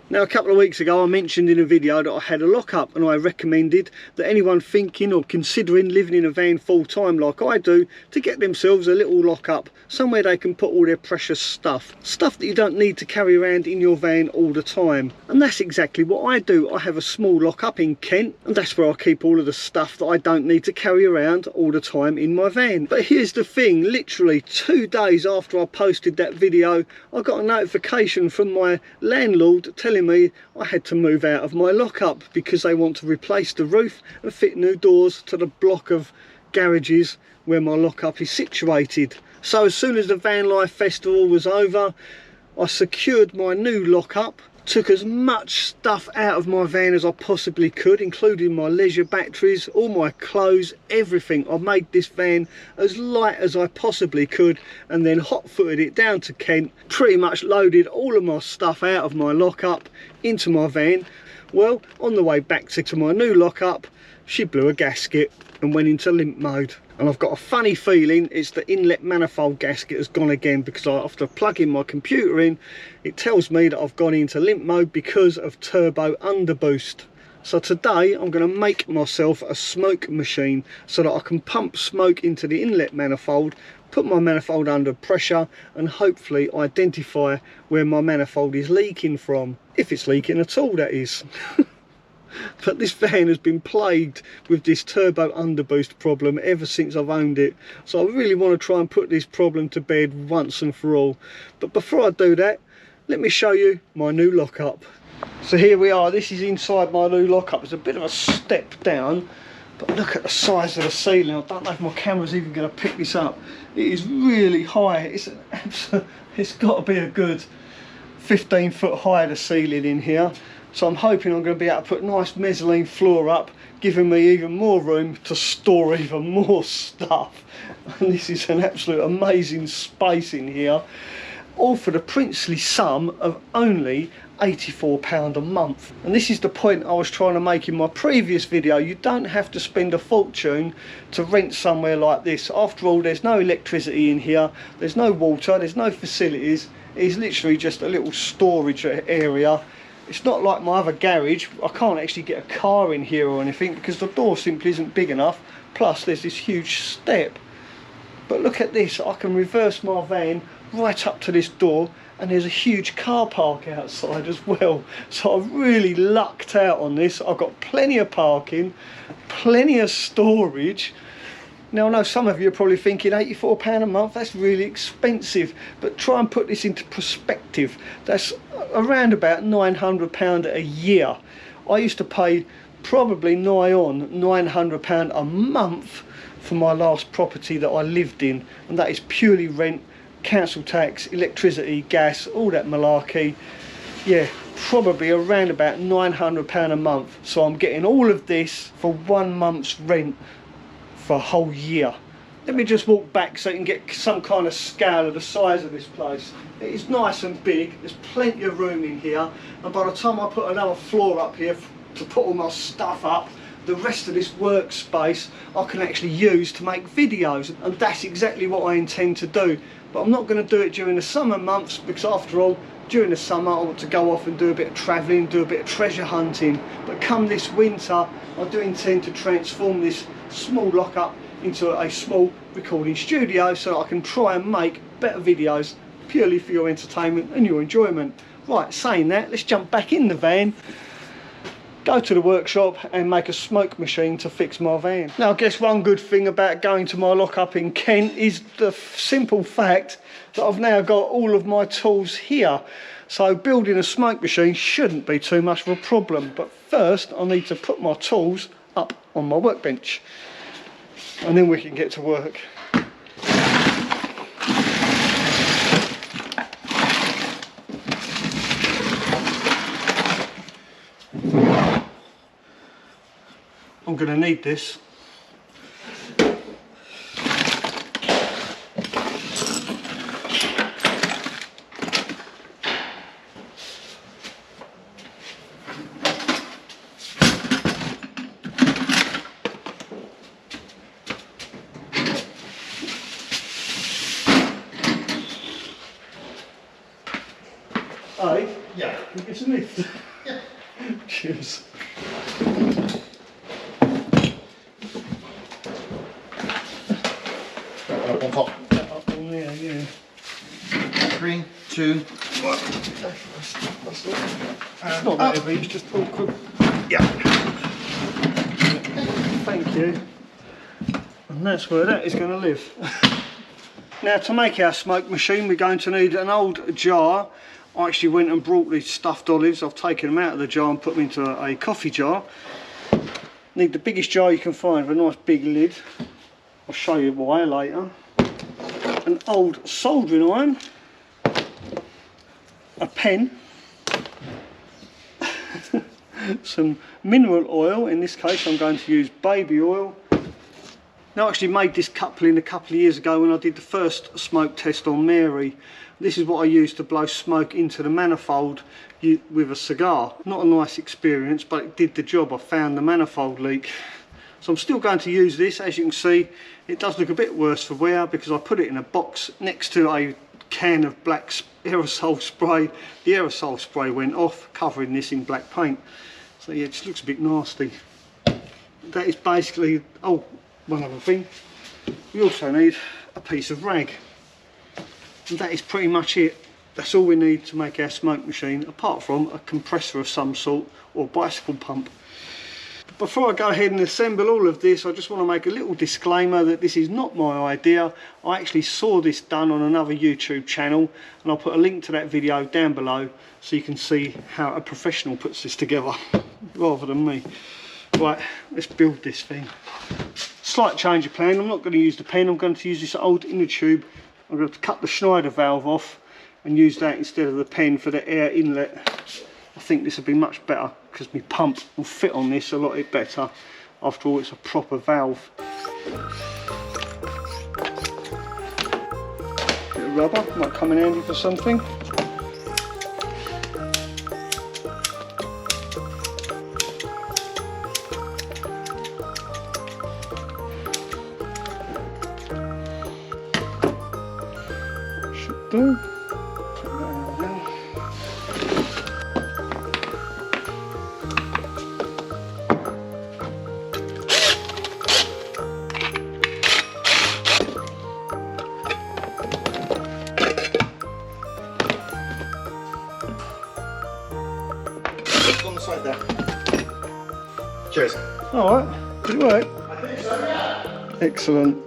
Now, a couple of weeks ago I mentioned in a video that I had a lockup, and I recommended that anyone thinking or considering living in a van full time like I do to get themselves a little lockup, somewhere they can put all their precious stuff that you don't need to carry around in your van all the time. And that's exactly what I do. I have a small lockup in Kent, and that's where I keep all of the stuff that I don't need to carry around all the time in my van. But here's the thing, literally 2 days after I posted that video, I got a notification from my landlord telling me I had to move out of my lockup because they want to replace the roof and fit new doors to the block of garages where my lockup is situated. So as soon as the Van Life Festival was over, I secured my new lockup, took as much stuff out of my van as I possibly could, including my leisure batteries, all my clothes, everything. I made this van as light as I possibly could, and then hot-footed it down to Kent, pretty much loaded all of my stuff out of my lockup into my van. Well, on the way back to my new lockup, she blew a gasket and went into limp mode. And I've got a funny feeling it's the inlet manifold gasket has gone again, because after plugging my computer in, it tells me that I've gone into limp mode because of turbo underboost. So today I'm going to make myself a smoke machine so that I can pump smoke into the inlet manifold, put my manifold under pressure, and hopefully identify where my manifold is leaking from. If it's leaking at all, that is. But this van has been plagued with this turbo underboost problem ever since I've owned it, so I really want to try and put this problem to bed once and for all. But before I do that, let me show you my new lockup. So here we are, this is inside my new lockup. It's a bit of a step down, but look at the size of the ceiling. I don't know if my camera's even going to pick this up. It is really high. It's got to be a good 15 foot high, the ceiling in here. So I'm hoping I'm going to be able to put nice mezzanine floor up, giving me even more room to store even more stuff. And this is an absolute amazing space in here, all for the princely sum of only £84 a month. And this is the point I was trying to make in my previous video. You don't have to spend a fortune to rent somewhere like this. After all, there's no electricity in here, there's no water, there's no facilities. It's literally just a little storage area. It's not like my other garage. I can't actually get a car in here or anything because the door simply isn't big enough. Plus there's this huge step. But look at this, I can reverse my van right up to this door, and there's a huge car park outside as well. So I've really lucked out on this. I've got plenty of parking, plenty of storage. Now I know some of you are probably thinking £84 a month, that's really expensive, but try and put this into perspective. That's around about £900 a year. I used to pay probably nigh on £900 a month for my last property that I lived in, and that is purely rent, council tax, electricity, gas, all that malarkey. Yeah, probably around about £900 a month. So I'm getting all of this for 1 month's rent for a whole year. Let me just walk back so you can get some kind of scale of the size of this place. It is nice and big, there's plenty of room in here, and by the time I put another floor up here to put all my stuff up, the rest of this workspace I can actually use to make videos, and that's exactly what I intend to do. But I'm not going to do it during the summer months, because after all, during the summer I want to go off and do a bit of travelling, do a bit of treasure hunting. But come this winter, I do intend to transform this small lockup into a small recording studio so that I can try and make better videos purely for your entertainment and your enjoyment. Right, saying that, let's jump back in the van, go to the workshop and make a smoke machine to fix my van. Now I guess one good thing about going to my lockup in Kent is the simple fact that I've now got all of my tools here. So building a smoke machine shouldn't be too much of a problem. But first I need to put my tools up on my workbench, and then we can get to work. I'm going to need this. Yeah. You can this a lift? Yeah. Cheers. Up on top. Up on there, yeah. 3, 2, 1. It's not that heavy, it's just awkward. Yeah. Thank you. And that's where that is going to live. Now, to make our smoke machine, we're going to need an old jar. I actually went and brought these stuffed olives. I've taken them out of the jar and put them into a coffee jar. Need the biggest jar you can find with a nice big lid. I'll show you why later. An old soldering iron. A pen. Some mineral oil. In this case, I'm going to use baby oil. Now, I actually made this coupling a couple of years ago when I did the first smoke test on Mary. This is what I used to blow smoke into the manifold with a cigar. Not a nice experience, but it did the job. I found the manifold leak. So I'm still going to use this. As you can see, it does look a bit worse for wear because I put it in a box next to a can of black aerosol spray. The aerosol spray went off, covering this in black paint. So yeah, it just looks a bit nasty. That is basically, oh, one other thing, we also need a piece of rag. And that is pretty much it. That's all we need to make our smoke machine, apart from a compressor of some sort or bicycle pump. But before I go ahead and assemble all of this, I just want to make a little disclaimer that this is not my idea. I actually saw this done on another YouTube channel, and I'll put a link to that video down below so you can see how a professional puts this together rather than me. Right, let's build this thing. Slight change of plan. I'm not going to use the pen, I'm going to use this old inner tube. I'm going to cut the Schneider valve off and use that instead of the pen for the air inlet. I think this would be much better because my pump will fit on this a lot better. After all, it's a proper valve. Bit of rubber might come in handy for something. Should do. On the side there. Cheers. Alright, did it work? I think so, yeah. Excellent.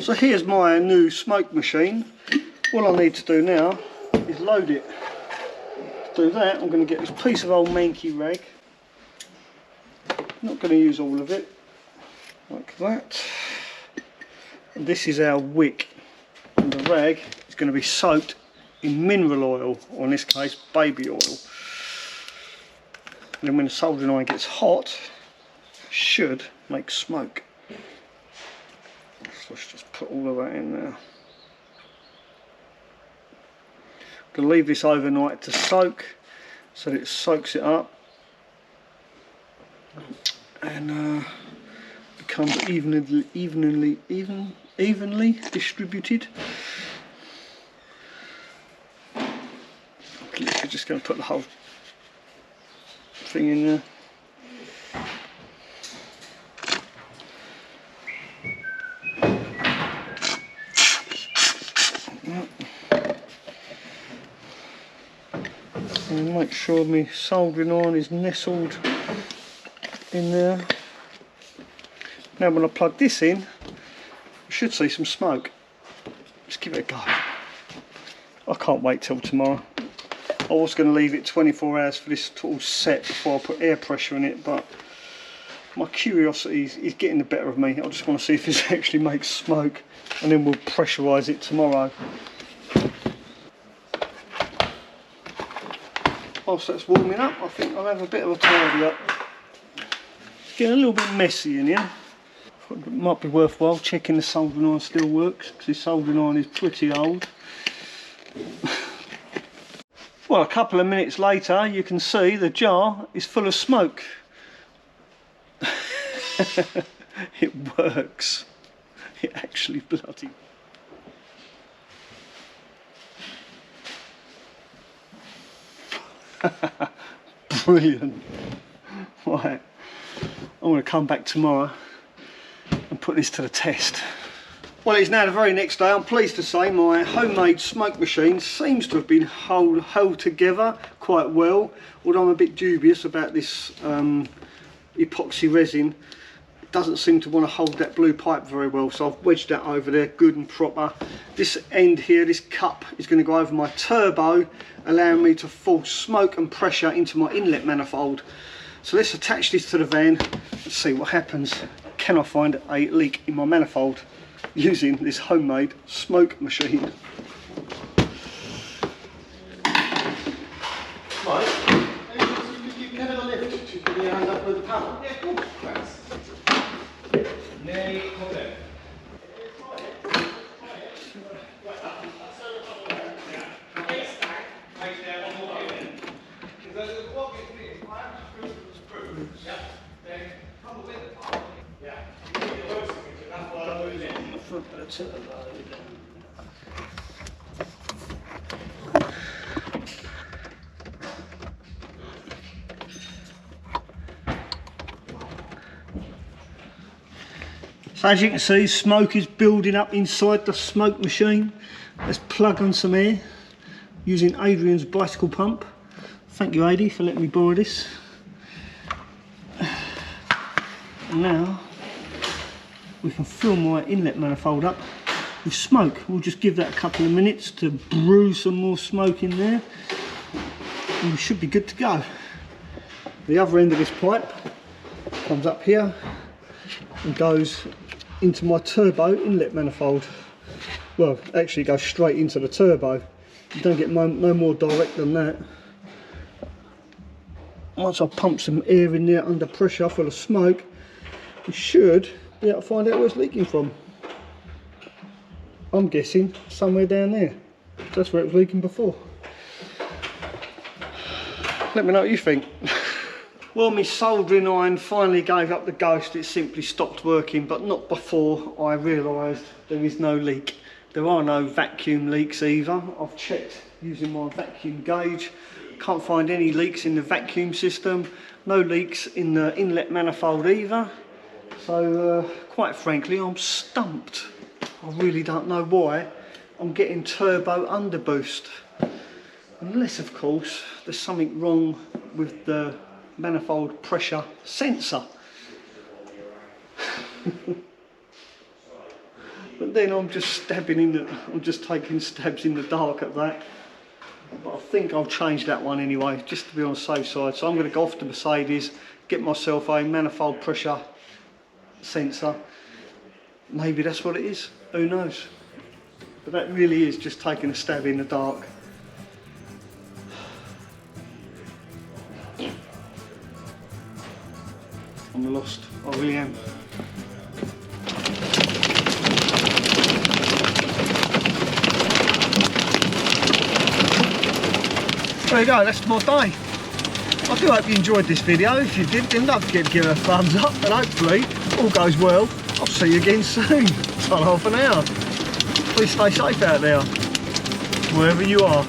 So here's my new smoke machine. All I need to do now is load it. To do that, I'm going to get this piece of old manky rag. Not going to use all of it, like that. And this is our wick. And the rag is going to be soaked in mineral oil, or in this case, baby oil. And then when the soldering iron gets hot, it should make smoke. So let's just put all of that in there. I'm going to leave this overnight to soak so that it soaks it up and becomes evenly distributed. I'm literally just going to put the whole thing in there. And make sure my soldering iron is nestled in there. Now when I plug this in, I should see some smoke. Let's give it a go. I can't wait till tomorrow. I was going to leave it 24 hours for this to all set before I put air pressure in it, but my curiosity is getting the better of me. I just want to see if this actually makes smoke, and then we'll pressurise it tomorrow. Whilst that's warming up, I think I'll have a bit of a tidy up. It's getting a little bit messy in here. It might be worthwhile checking the soldering iron still works, because this soldering iron is pretty old. Well, a couple of minutes later, you can see the jar is full of smoke. It works. It actually bloody. Brilliant. Right, I'm going to come back tomorrow and put this to the test. Well, it's now the very next day. I'm pleased to say my homemade smoke machine seems to have been held together quite well, although I'm a bit dubious about this epoxy resin. It doesn't seem to want to hold that blue pipe very well, so I've wedged that over there good and proper. This end here, this cup, is going to go over my turbo, allowing me to force smoke and pressure into my inlet manifold. So let's attach this to the van and see what happens. Can I find a leak in my manifold using this homemade smoke machine? Right. You can have a lift to get your hand up with the panel. Yeah, cool. Thanks. No problem. So as you can see, smoke is building up inside the smoke machine. Let's plug on some air using Adrian's bicycle pump. Thank you, Adi, for letting me borrow this. And now we can fill my inlet manifold up with smoke. We'll just give that a couple of minutes to brew some more smoke in there, and we should be good to go. The other end of this pipe comes up here and goes into my turbo inlet manifold. Well, actually it goes straight into the turbo. You don't get no more direct than that. Once I pump some air in there under pressure full of smoke, we should be able to find out where it's leaking from. I'm guessing somewhere down there. That's where it was leaking before. Let me know what you think. Well, my soldering iron finally gave up the ghost. It simply stopped working, but not before I realised there is no leak. There are no vacuum leaks either. I've checked using my vacuum gauge. Can't find any leaks in the vacuum system. No leaks in the inlet manifold either. So, quite frankly, I'm stumped. I really don't know why I'm getting turbo underboost. Unless, of course, there's something wrong with the manifold pressure sensor. But then I'm just taking stabs in the dark at that. But I think I'll change that one anyway, just to be on the safe side. So I'm going to go off to Mercedes, get myself a manifold pressure sensor. Maybe that's what it is, who knows. But that really is just taking a stab in the dark. I'm lost, I really am. There you go, that's my day. I do hope you enjoyed this video. If you did, then don't forget to give it a thumbs up, and hopefully all goes well. I'll see you again soon. It's on half an hour. Please stay safe out there, wherever you are.